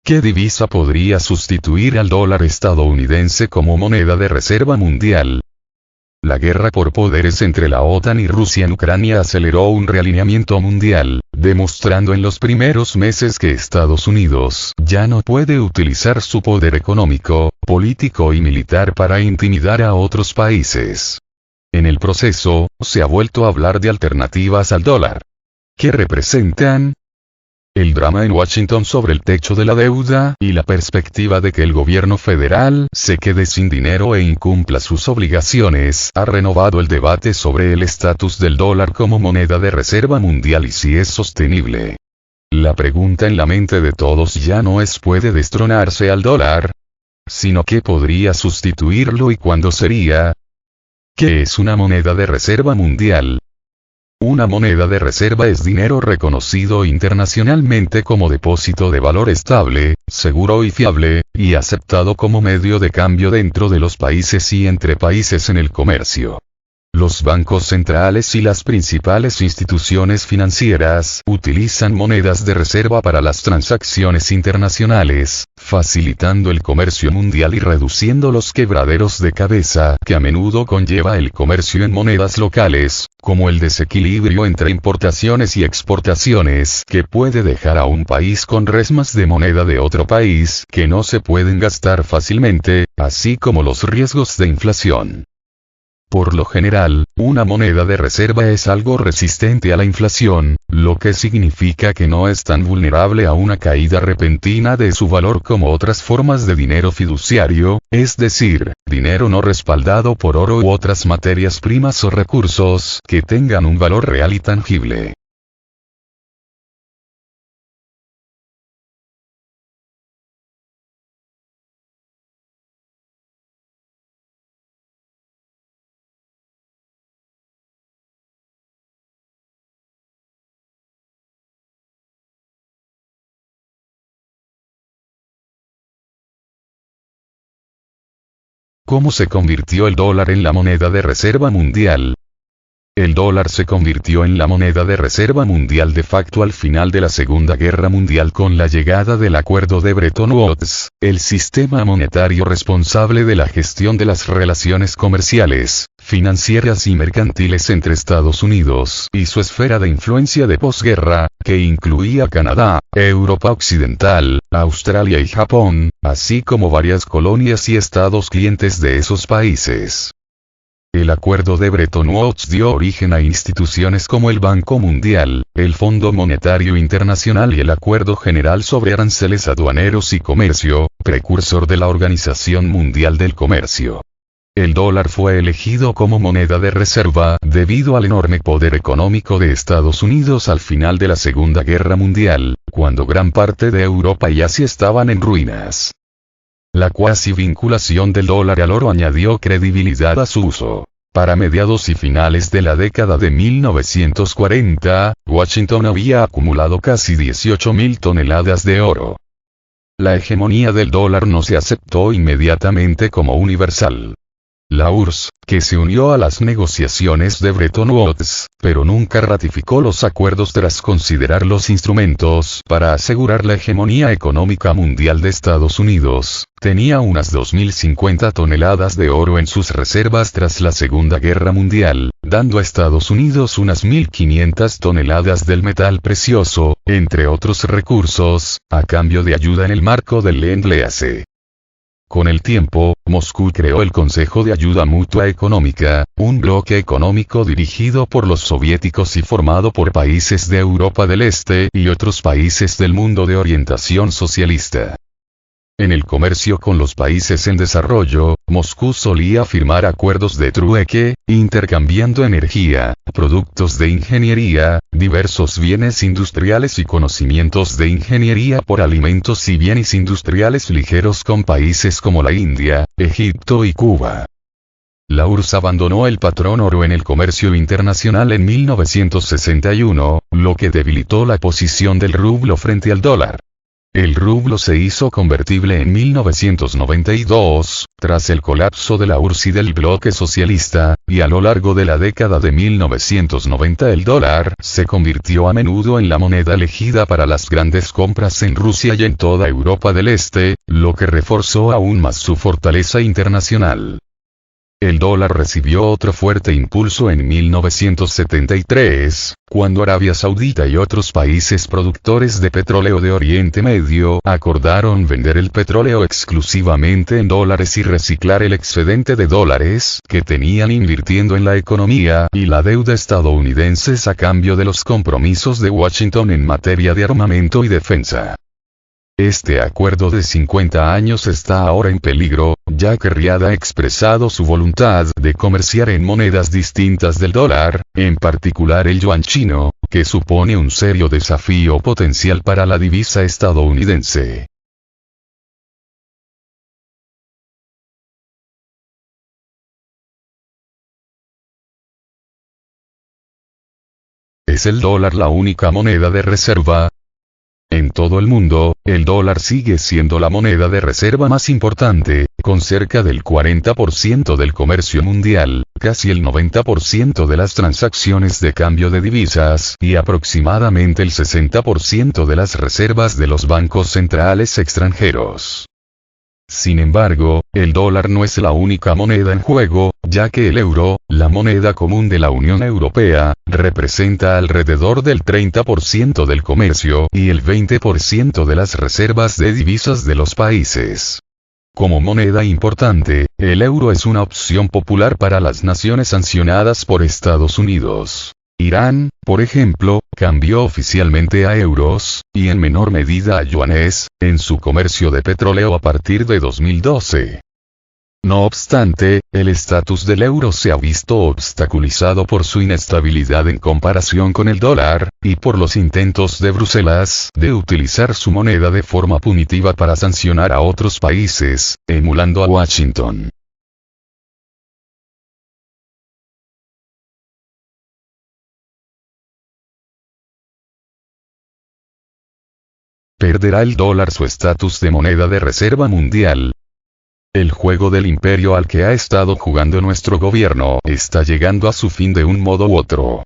¿Qué divisa podría sustituir al dólar estadounidense como moneda de reserva mundial? La guerra por poderes entre la OTAN y Rusia en Ucrania aceleró un realineamiento mundial, demostrando en los primeros meses que Estados Unidos ya no puede utilizar su poder económico, político y militar para intimidar a otros países. En el proceso, se ha vuelto a hablar de alternativas al dólar. ¿Qué representan? El drama en Washington sobre el techo de la deuda y la perspectiva de que el gobierno federal se quede sin dinero e incumpla sus obligaciones ha renovado el debate sobre el estatus del dólar como moneda de reserva mundial y si es sostenible. La pregunta en la mente de todos ya no es ¿puede destronarse al dólar?, sino ¿qué podría sustituirlo y cuándo sería? ¿Qué es una moneda de reserva mundial? Una moneda de reserva es dinero reconocido internacionalmente como depósito de valor estable, seguro y fiable, y aceptado como medio de cambio dentro de los países y entre países en el comercio. Los bancos centrales y las principales instituciones financieras utilizan monedas de reserva para las transacciones internacionales, facilitando el comercio mundial y reduciendo los quebraderos de cabeza que a menudo conlleva el comercio en monedas locales, como el desequilibrio entre importaciones y exportaciones que puede dejar a un país con resmas de moneda de otro país que no se pueden gastar fácilmente, así como los riesgos de inflación. Por lo general, una moneda de reserva es algo resistente a la inflación, lo que significa que no es tan vulnerable a una caída repentina de su valor como otras formas de dinero fiduciario, es decir, dinero no respaldado por oro u otras materias primas o recursos que tengan un valor real y tangible. ¿Cómo se convirtió el dólar en la moneda de reserva mundial? El dólar se convirtió en la moneda de reserva mundial de facto al final de la Segunda Guerra Mundial con la llegada del Acuerdo de Bretton Woods, el sistema monetario responsable de la gestión de las relaciones comerciales, financieras y mercantiles entre Estados Unidos y su esfera de influencia de posguerra, que incluía Canadá, Europa Occidental, Australia y Japón, así como varias colonias y estados clientes de esos países. El Acuerdo de Bretton Woods dio origen a instituciones como el Banco Mundial, el Fondo Monetario Internacional y el Acuerdo General sobre Aranceles Aduaneros y Comercio, precursor de la Organización Mundial del Comercio. El dólar fue elegido como moneda de reserva debido al enorme poder económico de Estados Unidos al final de la Segunda Guerra Mundial, cuando gran parte de Europa y Asia estaban en ruinas. La cuasi vinculación del dólar al oro añadió credibilidad a su uso. Para mediados y finales de la década de 1940, Washington había acumulado casi 18.000 toneladas de oro. La hegemonía del dólar no se aceptó inmediatamente como universal. La URSS, que se unió a las negociaciones de Bretton Woods, pero nunca ratificó los acuerdos tras considerar los instrumentos para asegurar la hegemonía económica mundial de Estados Unidos, tenía unas 2.050 toneladas de oro en sus reservas tras la Segunda Guerra Mundial, dando a Estados Unidos unas 1.500 toneladas del metal precioso, entre otros recursos, a cambio de ayuda en el marco del Lend-Lease. Con el tiempo, Moscú creó el Consejo de Ayuda Mutua Económica, un bloque económico dirigido por los soviéticos y formado por países de Europa del Este y otros países del mundo de orientación socialista. En el comercio con los países en desarrollo, Moscú solía firmar acuerdos de trueque, intercambiando energía, productos de ingeniería, diversos bienes industriales y conocimientos de ingeniería por alimentos y bienes industriales ligeros con países como la India, Egipto y Cuba. La URSS abandonó el patrón oro en el comercio internacional en 1961, lo que debilitó la posición del rublo frente al dólar. El rublo se hizo convertible en 1992, tras el colapso de la URSS y del bloque socialista, y a lo largo de la década de 1990 el dólar se convirtió a menudo en la moneda elegida para las grandes compras en Rusia y en toda Europa del Este, lo que reforzó aún más su fortaleza internacional. El dólar recibió otro fuerte impulso en 1973, cuando Arabia Saudita y otros países productores de petróleo de Oriente Medio acordaron vender el petróleo exclusivamente en dólares y reciclar el excedente de dólares que tenían invirtiendo en la economía y la deuda estadounidenses a cambio de los compromisos de Washington en materia de armamento y defensa. Este acuerdo de 50 años está ahora en peligro, ya que Riad ha expresado su voluntad de comerciar en monedas distintas del dólar, en particular el yuan chino, que supone un serio desafío potencial para la divisa estadounidense. ¿Es el dólar la única moneda de reserva? En todo el mundo, el dólar sigue siendo la moneda de reserva más importante, con cerca del 40% del comercio mundial, casi el 90% de las transacciones de cambio de divisas y aproximadamente el 60% de las reservas de los bancos centrales extranjeros. Sin embargo, el dólar no es la única moneda en juego, ya que el euro, la moneda común de la Unión Europea, representa alrededor del 30% del comercio y el 20% de las reservas de divisas de los países. Como moneda importante, el euro es una opción popular para las naciones sancionadas por Estados Unidos. Irán, por ejemplo, cambió oficialmente a euros, y en menor medida a yuanes, en su comercio de petróleo a partir de 2012. No obstante, el estatus del euro se ha visto obstaculizado por su inestabilidad en comparación con el dólar, y por los intentos de Bruselas de utilizar su moneda de forma punitiva para sancionar a otros países, emulando a Washington. ¿Perderá el dólar su estatus de moneda de reserva mundial? El juego del imperio al que ha estado jugando nuestro gobierno está llegando a su fin de un modo u otro.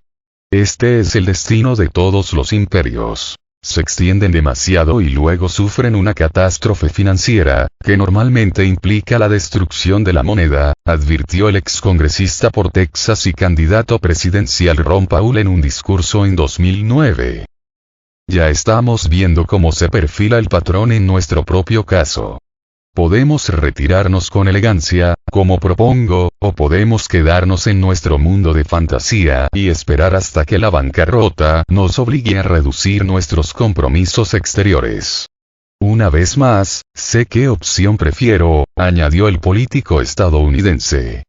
Este es el destino de todos los imperios. Se extienden demasiado y luego sufren una catástrofe financiera, que normalmente implica la destrucción de la moneda, advirtió el excongresista por Texas y candidato presidencial Ron Paul en un discurso en 2009. Ya estamos viendo cómo se perfila el patrón en nuestro propio caso. Podemos retirarnos con elegancia, como propongo, o podemos quedarnos en nuestro mundo de fantasía y esperar hasta que la bancarrota nos obligue a reducir nuestros compromisos exteriores. Una vez más, sé qué opción prefiero, añadió el político estadounidense.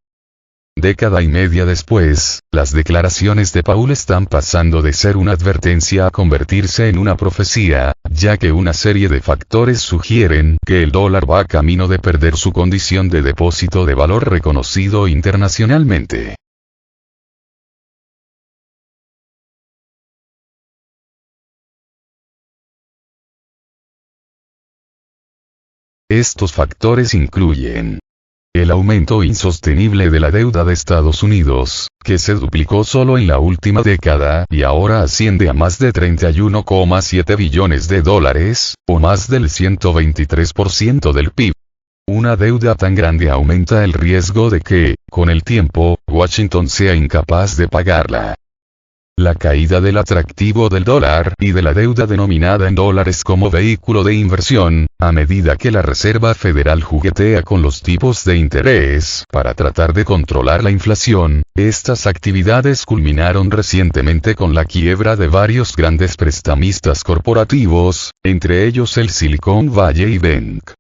Década y media después, las declaraciones de Paul están pasando de ser una advertencia a convertirse en una profecía, ya que una serie de factores sugieren que el dólar va camino de perder su condición de depósito de valor reconocido internacionalmente. Estos factores incluyen el aumento insostenible de la deuda de Estados Unidos, que se duplicó solo en la última década y ahora asciende a más de 31,7 billones de dólares, o más del 123% del PIB. Una deuda tan grande aumenta el riesgo de que, con el tiempo, Washington sea incapaz de pagarla. La caída del atractivo del dólar y de la deuda denominada en dólares como vehículo de inversión, a medida que la Reserva Federal juguetea con los tipos de interés para tratar de controlar la inflación, estas actividades culminaron recientemente con la quiebra de varios grandes prestamistas corporativos, entre ellos el Silicon Valley Bank.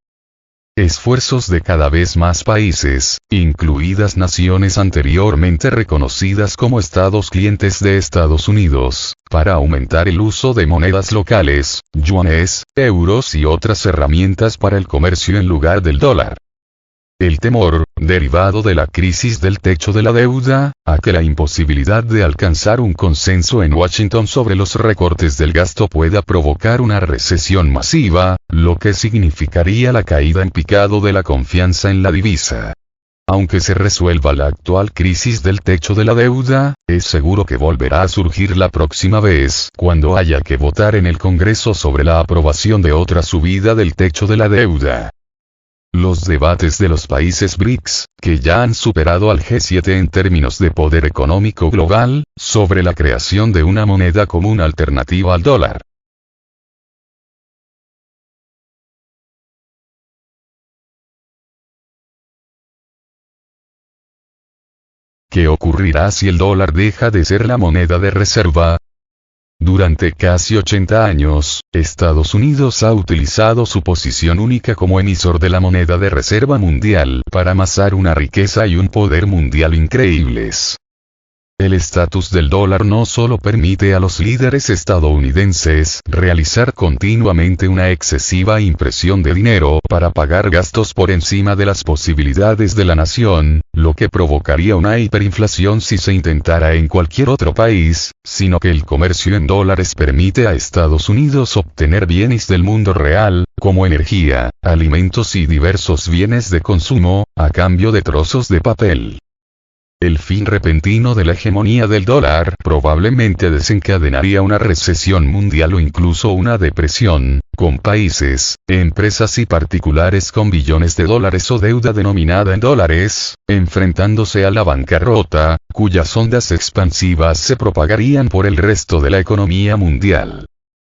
Esfuerzos de cada vez más países, incluidas naciones anteriormente reconocidas como estados clientes de Estados Unidos, para aumentar el uso de monedas locales, yuanes, euros y otras herramientas para el comercio en lugar del dólar. El temor, derivado de la crisis del techo de la deuda, a que la imposibilidad de alcanzar un consenso en Washington sobre los recortes del gasto pueda provocar una recesión masiva, lo que significaría la caída en picado de la confianza en la divisa. Aunque se resuelva la actual crisis del techo de la deuda, es seguro que volverá a surgir la próxima vez cuando haya que votar en el Congreso sobre la aprobación de otra subida del techo de la deuda. Los debates de los países BRICS, que ya han superado al G7 en términos de poder económico global, sobre la creación de una moneda común alternativa al dólar. ¿Qué ocurrirá si el dólar deja de ser la moneda de reserva? Durante casi 80 años, Estados Unidos ha utilizado su posición única como emisor de la moneda de reserva mundial para amasar una riqueza y un poder mundial increíbles. El estatus del dólar no solo permite a los líderes estadounidenses realizar continuamente una excesiva impresión de dinero para pagar gastos por encima de las posibilidades de la nación, lo que provocaría una hiperinflación si se intentara en cualquier otro país, sino que el comercio en dólares permite a Estados Unidos obtener bienes del mundo real, como energía, alimentos y diversos bienes de consumo, a cambio de trozos de papel. El fin repentino de la hegemonía del dólar probablemente desencadenaría una recesión mundial o incluso una depresión, con países, empresas y particulares con billones de dólares o deuda denominada en dólares, enfrentándose a la bancarrota, cuyas ondas expansivas se propagarían por el resto de la economía mundial.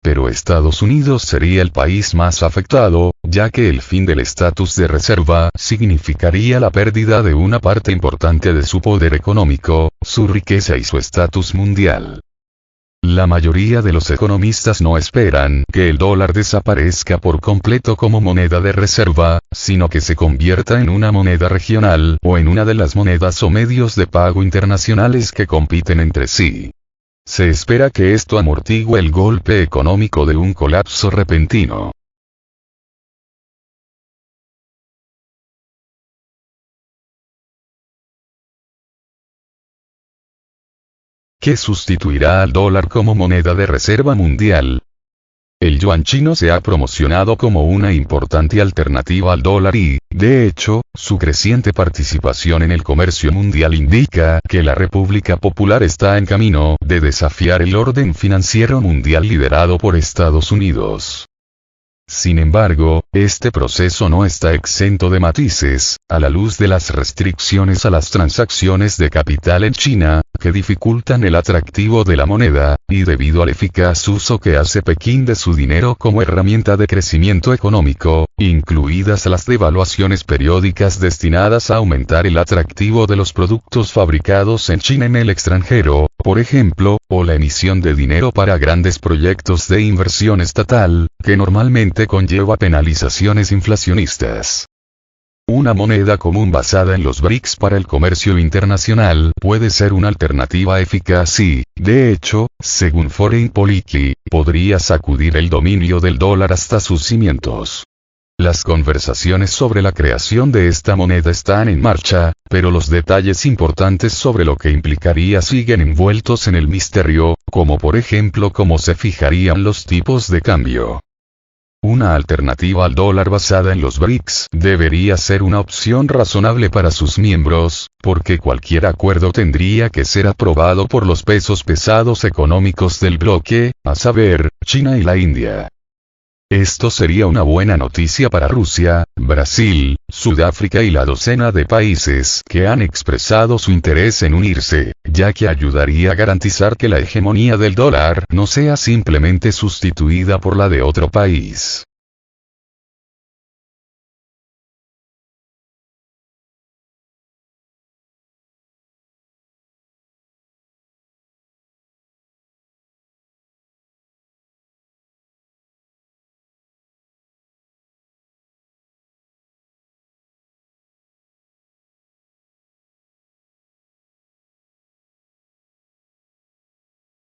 Pero Estados Unidos sería el país más afectado, ya que el fin del estatus de reserva significaría la pérdida de una parte importante de su poder económico, su riqueza y su estatus mundial. La mayoría de los economistas no esperan que el dólar desaparezca por completo como moneda de reserva, sino que se convierta en una moneda regional o en una de las monedas o medios de pago internacionales que compiten entre sí. Se espera que esto amortigue el golpe económico de un colapso repentino. ¿Qué sustituirá al dólar como moneda de reserva mundial? El yuan chino se ha promocionado como una importante alternativa al dólar y, de hecho, su creciente participación en el comercio mundial indica que la República Popular está en camino de desafiar el orden financiero mundial liderado por Estados Unidos. Sin embargo, este proceso no está exento de matices, a la luz de las restricciones a las transacciones de capital en China, que dificultan el atractivo de la moneda, y debido al eficaz uso que hace Pekín de su dinero como herramienta de crecimiento económico, incluidas las devaluaciones periódicas destinadas a aumentar el atractivo de los productos fabricados en China en el extranjero, por ejemplo, o la emisión de dinero para grandes proyectos de inversión estatal, que normalmente conlleva penalizaciones inflacionistas. Una moneda común basada en los BRICS para el comercio internacional puede ser una alternativa eficaz y, de hecho, según Foreign Policy, podría sacudir el dominio del dólar hasta sus cimientos. Las conversaciones sobre la creación de esta moneda están en marcha, pero los detalles importantes sobre lo que implicaría siguen envueltos en el misterio, como por ejemplo cómo se fijarían los tipos de cambio. Una alternativa al dólar basada en los BRICS debería ser una opción razonable para sus miembros, porque cualquier acuerdo tendría que ser aprobado por los pesos pesados económicos del bloque, a saber, China y la India. Esto sería una buena noticia para Rusia, Brasil, Sudáfrica y la docena de países que han expresado su interés en unirse, ya que ayudaría a garantizar que la hegemonía del dólar no sea simplemente sustituida por la de otro país.